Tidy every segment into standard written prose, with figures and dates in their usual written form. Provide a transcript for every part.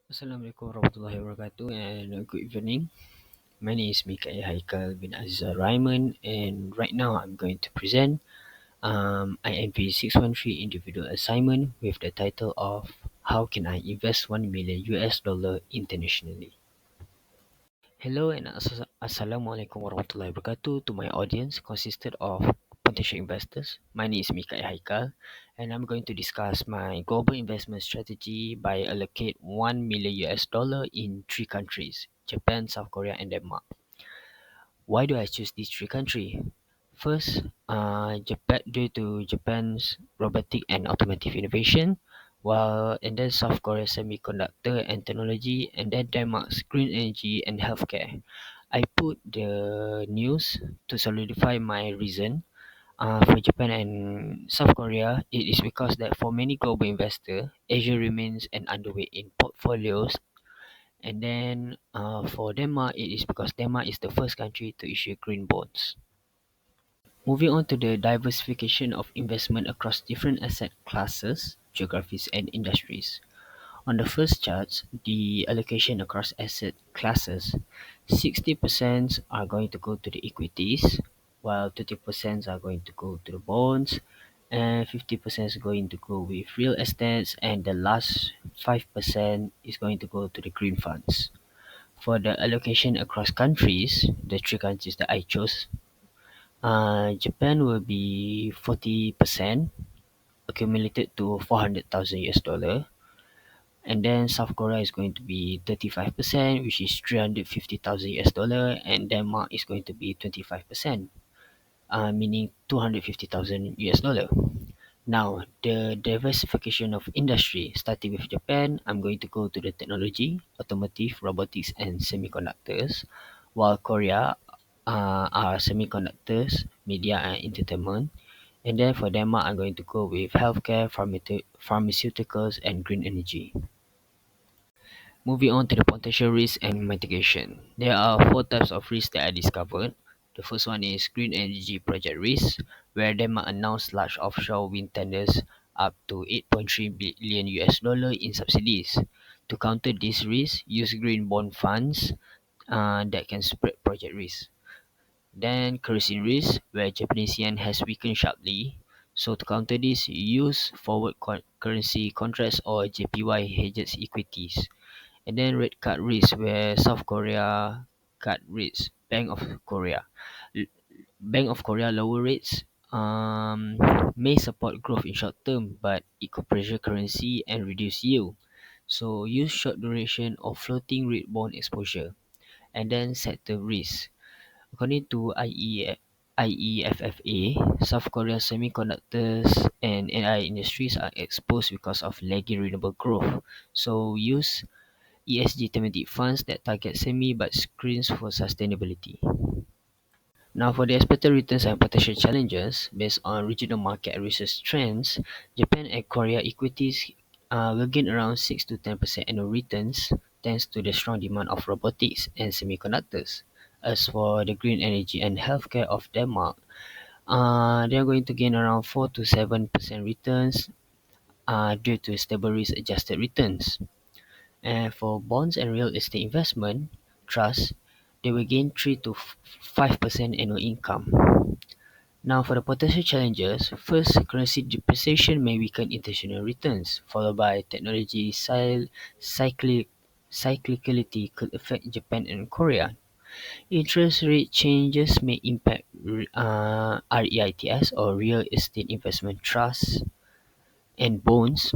Assalamualaikum warahmatullahi wabarakatuh and good evening. My name is Mikael Haikal bin Azizah Raiman, and right now I'm going to present INP 613 individual assignment with the title of How Can I Invest 1 Million US Dollar Internationally? Hello and Assalamualaikum warahmatullahi wabarakatuh to my audience consisted of potential investors. My name is Mikael Haikal, and I'm going to discuss my global investment strategy by allocate 1 million US dollar in three countries: Japan, South Korea, and Denmark. Why do I choose these three countries? First, Japan due to Japan's robotic and automotive innovation, while and then South Korea semiconductor and technology, and then Denmark's green energy and healthcare. I put the news to solidify my reason. For Japan and South Korea, it is because that for many global investors, Asia remains an underweight in portfolios. And then for Denmark, it is because Denmark is the first country to issue green bonds. Moving on to the diversification of investment across different asset classes, geographies, and industries. On the first chart, the allocation across asset classes, 60% are going to go to the equities, while 30% are going to go to the bonds, and 50% is going to go with real estates, and the last 5% is going to go to the green funds. For the allocation across countries, the three countries that I chose, Japan will be 40% accumulated to 400,000 US dollar, and then South Korea is going to be 35%, which is 350,000 US dollar, and Denmark is going to be 25%, meaning 250,000 US dollar. Now, the diversification of industry, starting with Japan, I'm going to go to the technology, automotive, robotics, and semiconductors, while Korea are semiconductors, media, and entertainment. And then for Denmark, I'm going to go with healthcare, pharmaceuticals, and green energy. Moving on to the potential risk and mitigation. There are four types of risk that I discovered. The first one is green energy project risk, where Denmark announced large offshore wind tenders up to 8.3 billion US dollar in subsidies. To counter this risk, use green bond funds that can spread project risk. Then currency risk, where Japanese yen has weakened sharply. So to counter this, use forward currency contracts or JPY hedges equities. And then red card risk, where South Korea cut rates. L- Bank of Korea lower rates may support growth in short term, but it could pressure currency and reduce yield. So use short duration or floating rate bond exposure. And then sector risk. According to IEFFA, South Korea's semiconductors and AI industries are exposed because of lagging renewable growth. So use ESG thematic funds that target semi but screens for sustainability. Now, for the expected returns and potential challenges, based on regional market and research trends, Japan and Korea equities will gain around 6 to 10% annual returns thanks to the strong demand of robotics and semiconductors. As for the green energy and healthcare of Denmark, they are going to gain around 4 to 7% returns due to stable risk adjusted returns. And for bonds and real estate investment trusts, they will gain 3 to 5% annual income. Now, for the potential challenges, first, currency depreciation may weaken international returns, followed by technology cyclicality could affect Japan and Korea. Interest rate changes may impact REITs or real estate investment trusts and bonds,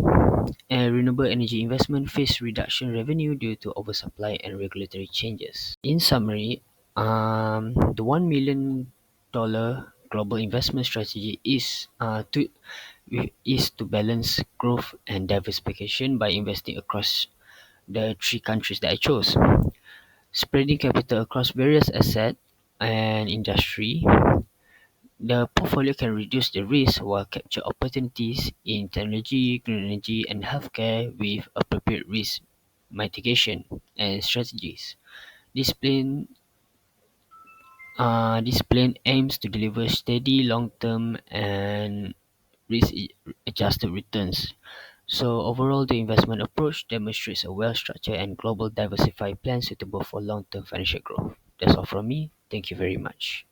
and renewable energy investment face reduction revenue due to oversupply and regulatory changes. In summary, the $1 million global investment strategy is to balance growth and diversification by investing across the three countries that I chose, spreading capital across various asset and industry. The portfolio can reduce the risk while capture opportunities in technology, green energy, and healthcare with appropriate risk mitigation and strategies. This plan aims to deliver steady, long-term, and risk-adjusted returns. So overall, the investment approach demonstrates a well-structured and global diversified plan suitable for long-term financial growth. That's all from me. Thank you very much.